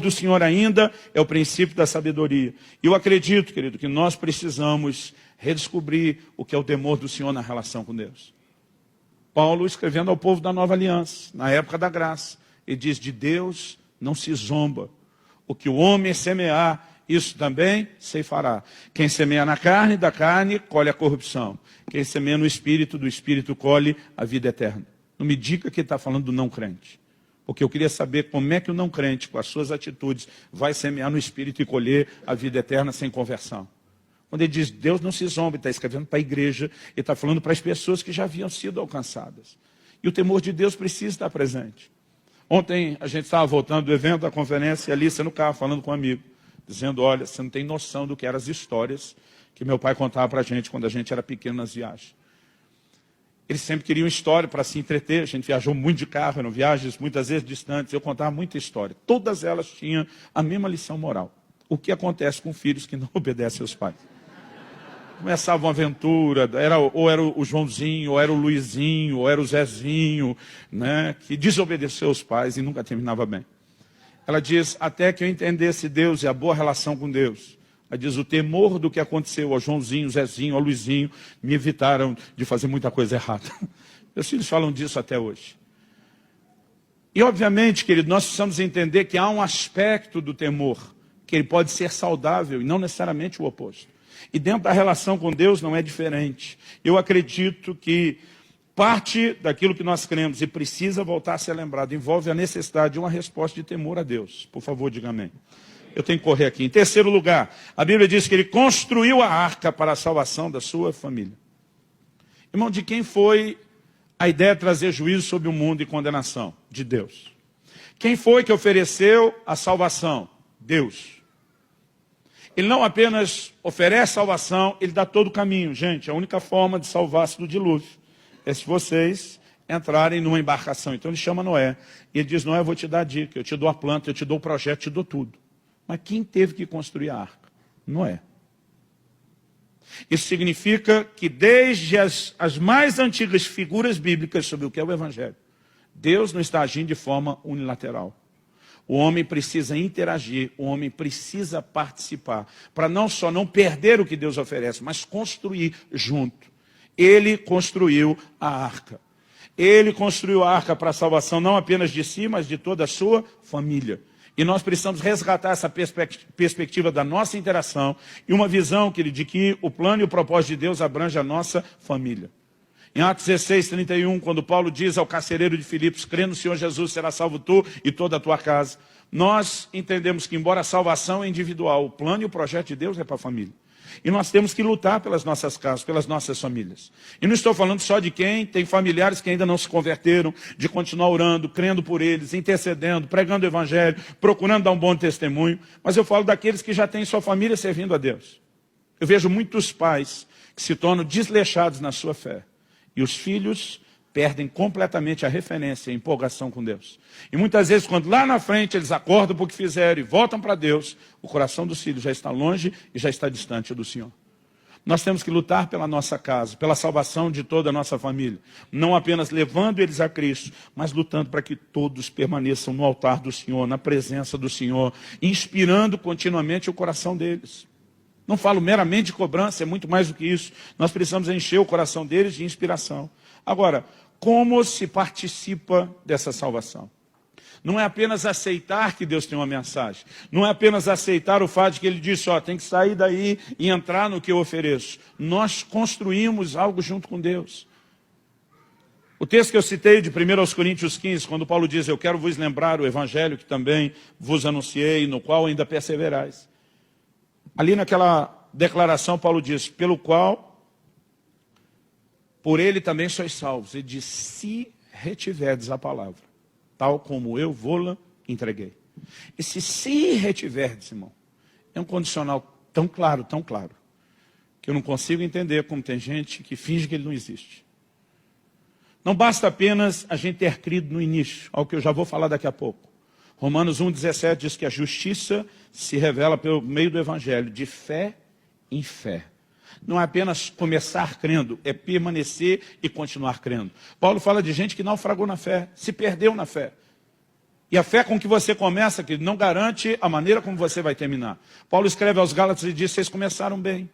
do Senhor ainda é o princípio da sabedoria. E eu acredito, querido, que nós precisamos redescobrir o que é o temor do Senhor na relação com Deus. Paulo, escrevendo ao povo da nova aliança, na época da graça, ele diz: de Deus não se zomba. O que o homem semear, isso também ceifará. Quem semeia na carne, da carne, colhe a corrupção. Quem semeia no espírito, do espírito, colhe a vida eterna. Não me diga que ele está falando do não crente. Porque eu queria saber como é que o não crente, com as suas atitudes, vai semear no espírito e colher a vida eterna sem conversão. Quando ele diz Deus não se zomba, ele está escrevendo para a igreja, ele está falando para as pessoas que já haviam sido alcançadas. E o temor de Deus precisa estar presente. Ontem a gente estava voltando do evento, da conferência, e a Alice no carro, falando com um amigo, dizendo: olha, você não tem noção do que eram as histórias que meu pai contava para a gente quando a gente era pequeno nas viagens. Eles sempre queriam história para se entreter. A gente viajou muito de carro, eram viagens muitas vezes distantes. Eu contava muita história. Todas elas tinham a mesma lição moral. O que acontece com filhos que não obedecem aos pais? Começava uma aventura, ou era o Joãozinho, ou era o Luizinho, ou era o Zezinho, né, que desobedeceu aos pais e nunca terminava bem. Ela diz: até que eu entendesse Deus e a boa relação com Deus. Ela diz: o temor do que aconteceu ao Joãozinho, Zezinho, ao Luizinho, me evitaram de fazer muita coisa errada. Meus filhos falam disso até hoje. E obviamente, querido, nós precisamos entender que há um aspecto do temor, que ele pode ser saudável e não necessariamente o oposto. E dentro da relação com Deus não é diferente. Eu acredito que parte daquilo que nós cremos e precisa voltar a ser lembrado envolve a necessidade de uma resposta de temor a Deus. Por favor, diga amém. Eu tenho que correr aqui. Em terceiro lugar, a Bíblia diz que ele construiu a arca para a salvação da sua família. Irmão, de quem foi a ideia de trazer juízo sobre o mundo e condenação? De Deus. Quem foi que ofereceu a salvação? Deus. Ele não apenas oferece salvação, ele dá todo o caminho. Gente, a única forma de salvar-se do dilúvio é se vocês entrarem numa embarcação. Então ele chama Noé. E ele diz: Noé, eu vou te dar a dica, eu te dou a planta, eu te dou o projeto, eu te dou tudo. Mas quem teve que construir a arca? Noé. Isso significa que desde as mais antigas figuras bíblicas sobre o que é o Evangelho, Deus não está agindo de forma unilateral. O homem precisa interagir, o homem precisa participar, para não só não perder o que Deus oferece, mas construir junto. Ele construiu a arca. Ele construiu a arca para a salvação não apenas de si, mas de toda a sua família. E nós precisamos resgatar essa perspectiva da nossa interação e uma visão, querido, de que o plano e o propósito de Deus abrange a nossa família. Em Atos 16, 31, quando Paulo diz ao carcereiro de Filipos: crê no Senhor Jesus, será salvo tu e toda a tua casa. Nós entendemos que, embora a salvação é individual, o plano e o projeto de Deus é para a família. E nós temos que lutar pelas nossas casas, pelas nossas famílias. E não estou falando só de quem tem familiares que ainda não se converteram, de continuar orando, crendo por eles, intercedendo, pregando o Evangelho, procurando dar um bom testemunho. Mas eu falo daqueles que já têm sua família servindo a Deus. Eu vejo muitos pais que se tornam desleixados na sua fé. E os filhos perdem completamente a referência, a empolgação com Deus. E muitas vezes, quando lá na frente eles acordam por que fizeram e voltam para Deus, o coração dos filhos já está longe e já está distante do Senhor. Nós temos que lutar pela nossa casa, pela salvação de toda a nossa família. Não apenas levando eles a Cristo, mas lutando para que todos permaneçam no altar do Senhor, na presença do Senhor, inspirando continuamente o coração deles. Não falo meramente de cobrança, é muito mais do que isso. Nós precisamos encher o coração deles de inspiração. Agora, como se participa dessa salvação? Não é apenas aceitar que Deus tem uma mensagem. Não é apenas aceitar o fato de que Ele disse: ó, tem que sair daí e entrar no que eu ofereço. Nós construímos algo junto com Deus. O texto que eu citei de 1 Coríntios 15, quando Paulo diz: eu quero vos lembrar o Evangelho que também vos anunciei, no qual ainda perseverais. Ali naquela declaração, Paulo diz: pelo qual, por ele também sois salvos. Ele diz: se retiverdes a palavra, tal como eu vou-la entreguei. Esse se retiverdes, irmão, é um condicional tão claro, que eu não consigo entender como tem gente que finge que ele não existe. Não basta apenas a gente ter crido no início, ao que eu já vou falar daqui a pouco. Romanos 1,17 diz que a justiça se revela pelo meio do Evangelho, de fé em fé. Não é apenas começar crendo, é permanecer e continuar crendo. Paulo fala de gente que naufragou na fé, se perdeu na fé. E a fé com que você começa, querido, não garante a maneira como você vai terminar. Paulo escreve aos Gálatas e diz, vocês começaram bem.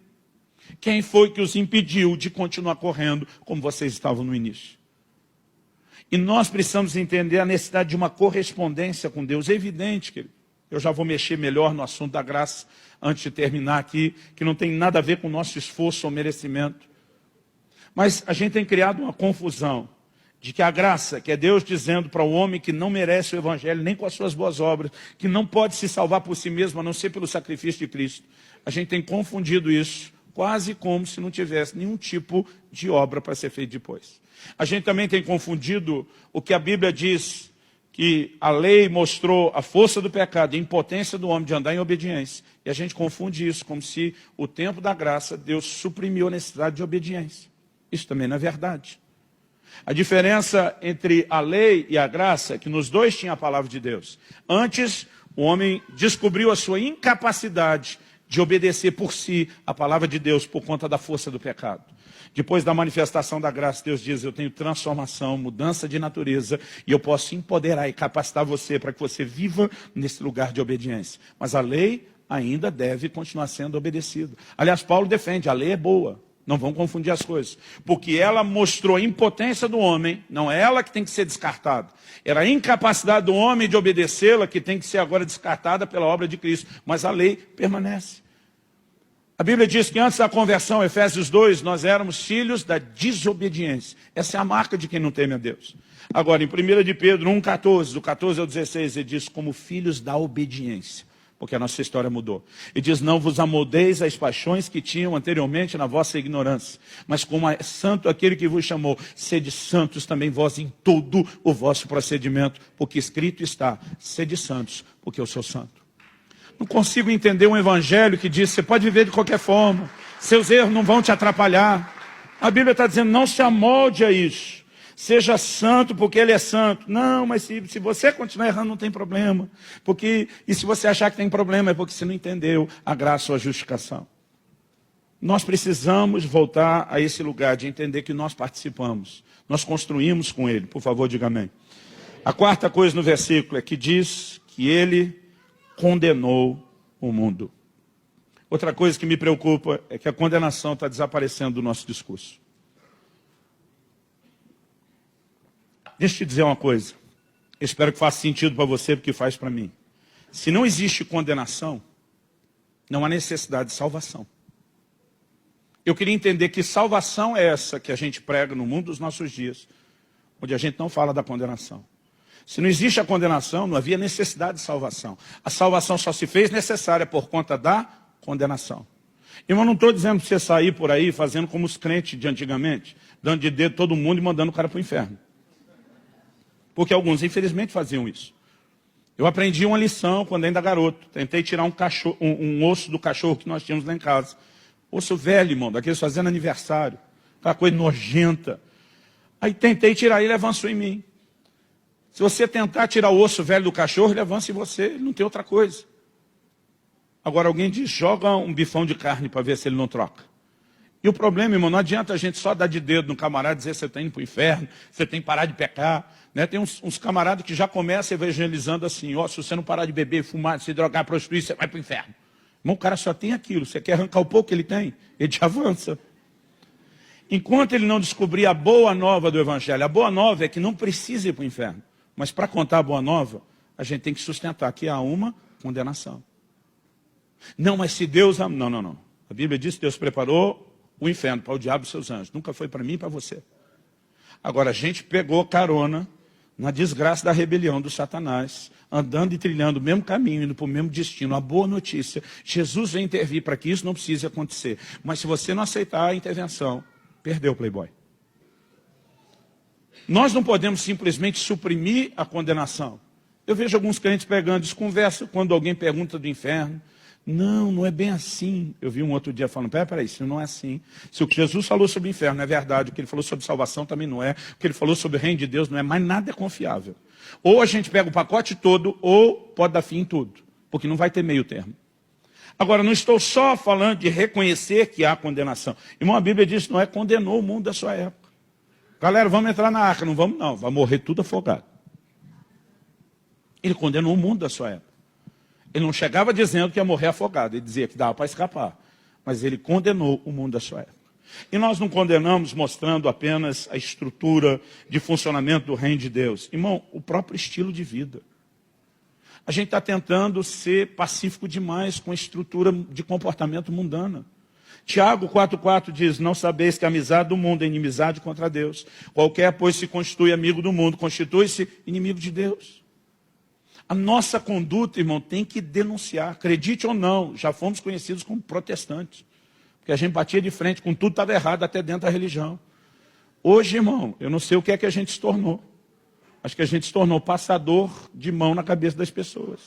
Quem foi que os impediu de continuar correndo como vocês estavam no início? E nós precisamos entender a necessidade de uma correspondência com Deus. É evidente, querido. Eu já vou mexer melhor no assunto da graça antes de terminar aqui, que não tem nada a ver com o nosso esforço ou merecimento. Mas a gente tem criado uma confusão de que a graça, que é Deus dizendo para o homem que não merece o evangelho, nem com as suas boas obras, que não pode se salvar por si mesmo, a não ser pelo sacrifício de Cristo. A gente tem confundido isso, quase como se não tivesse nenhum tipo de obra para ser feita depois. A gente também tem confundido o que a Bíblia diz, que a lei mostrou a força do pecado, a impotência do homem de andar em obediência. E a gente confunde isso como se o tempo da graça, Deus suprimiu a necessidade de obediência. Isso também não é verdade. A diferença entre a lei e a graça é que nos dois tinha a palavra de Deus. Antes, o homem descobriu a sua incapacidade de obedecer por si a palavra de Deus por conta da força do pecado. Depois da manifestação da graça, Deus diz, eu tenho transformação, mudança de natureza, e eu posso empoderar e capacitar você para que você viva nesse lugar de obediência. Mas a lei ainda deve continuar sendo obedecida. Aliás, Paulo defende, a lei é boa. Não vão confundir as coisas. Porque ela mostrou a impotência do homem, não é ela que tem que ser descartada. Era a incapacidade do homem de obedecê-la que tem que ser agora descartada pela obra de Cristo. Mas a lei permanece. A Bíblia diz que antes da conversão, Efésios 2, nós éramos filhos da desobediência. Essa é a marca de quem não teme a Deus. Agora, em 1 de Pedro 1,14, do 14 ao 16, ele diz como filhos da obediência. Porque a nossa história mudou. E diz, não vos amoldeis às paixões que tinham anteriormente na vossa ignorância. Mas como é santo aquele que vos chamou, sede santos também vós em todo o vosso procedimento. Porque escrito está, sede santos, porque eu sou santo. Não consigo entender um evangelho que diz, você pode viver de qualquer forma. Seus erros não vão te atrapalhar. A Bíblia está dizendo, não se amolde a isso. Seja santo porque ele é santo. Não, mas se você continuar errando não tem problema. E se você achar que tem problema é porque você não entendeu a graça ou a justificação. Nós precisamos voltar a esse lugar de entender que nós participamos. Nós construímos com ele. Por favor, diga amém. A quarta coisa no versículo é que diz que ele condenou o mundo. Outra coisa que me preocupa é que a condenação está desaparecendo do nosso discurso. Deixa eu te dizer uma coisa. Eu espero que faça sentido para você, porque faz para mim. Se não existe condenação, não há necessidade de salvação. Eu queria entender que salvação é essa que a gente prega no mundo dos nossos dias, onde a gente não fala da condenação. Se não existe a condenação, não havia necessidade de salvação. A salvação só se fez necessária por conta da condenação. Eu não estou dizendo para você sair por aí fazendo como os crentes de antigamente, dando de dedo todo mundo e mandando o cara para o inferno. Porque alguns, infelizmente, faziam isso. Eu aprendi uma lição quando ainda garoto. Tentei tirar um osso do cachorro que nós tínhamos lá em casa. Osso velho, irmão, daqueles fazendo aniversário. Aquela coisa nojenta. Aí tentei tirar ele, ele avançou em mim. Se você tentar tirar o osso velho do cachorro, ele avança em você. Ele não tem outra coisa. Agora alguém diz, joga um bifão de carne para ver se ele não troca. E o problema, irmão, não adianta a gente só dar de dedo no camarada e dizer você está indo para o inferno, você tem que parar de pecar. Né? Tem uns camaradas que já começam evangelizando assim, ó, se você não parar de beber, fumar, se drogar, prostituir, você vai para o inferno. Irmão, o cara só tem aquilo, você quer arrancar o pouco que ele tem, ele te avança. Enquanto ele não descobrir a boa nova do evangelho, a boa nova é que não precisa ir para o inferno. Mas para contar a boa nova, a gente tem que sustentar que há uma condenação. Não, mas se Deus... Não. A Bíblia diz que Deus preparou o inferno para o diabo e seus anjos. Nunca foi para mim e para você. Agora, a gente pegou carona na desgraça da rebelião do Satanás, andando e trilhando o mesmo caminho, indo para o mesmo destino. A boa notícia, Jesus vem intervir para que isso não precise acontecer. Mas se você não aceitar a intervenção, perdeu o playboy. Nós não podemos simplesmente suprimir a condenação. Eu vejo alguns crentes pegando desconversa quando alguém pergunta do inferno. Não é bem assim. Eu vi um outro dia falando, peraí, isso não é assim. Se o que Jesus falou sobre o inferno é verdade, o que ele falou sobre salvação também não é, o que ele falou sobre o reino de Deus não é, mas nada é confiável. Ou a gente pega o pacote todo, ou pode dar fim em tudo, porque não vai ter meio termo. Agora, não estou só falando de reconhecer que há condenação. Irmão, a Bíblia diz que Noé condenou o mundo da sua época. Galera, vamos entrar na arca, não vamos não, vai morrer tudo afogado. Ele condenou o mundo da sua época. Ele não chegava dizendo que ia morrer afogado, ele dizia que dava para escapar. Mas ele condenou o mundo da sua época. E nós não condenamos mostrando apenas a estrutura de funcionamento do reino de Deus. Irmão, o próprio estilo de vida. A gente está tentando ser pacífico demais com a estrutura de comportamento mundana. Tiago 4,4 diz, não sabeis que a amizade do mundo é inimizade contra Deus. Qualquer, pois, se constitui amigo do mundo, constitui-se inimigo de Deus. A nossa conduta, irmão, tem que denunciar. Acredite ou não, já fomos conhecidos como protestantes. Porque a gente batia de frente com tudo que estava errado até dentro da religião. Hoje, irmão, eu não sei o que é que a gente se tornou. Acho que a gente se tornou passador de mão na cabeça das pessoas.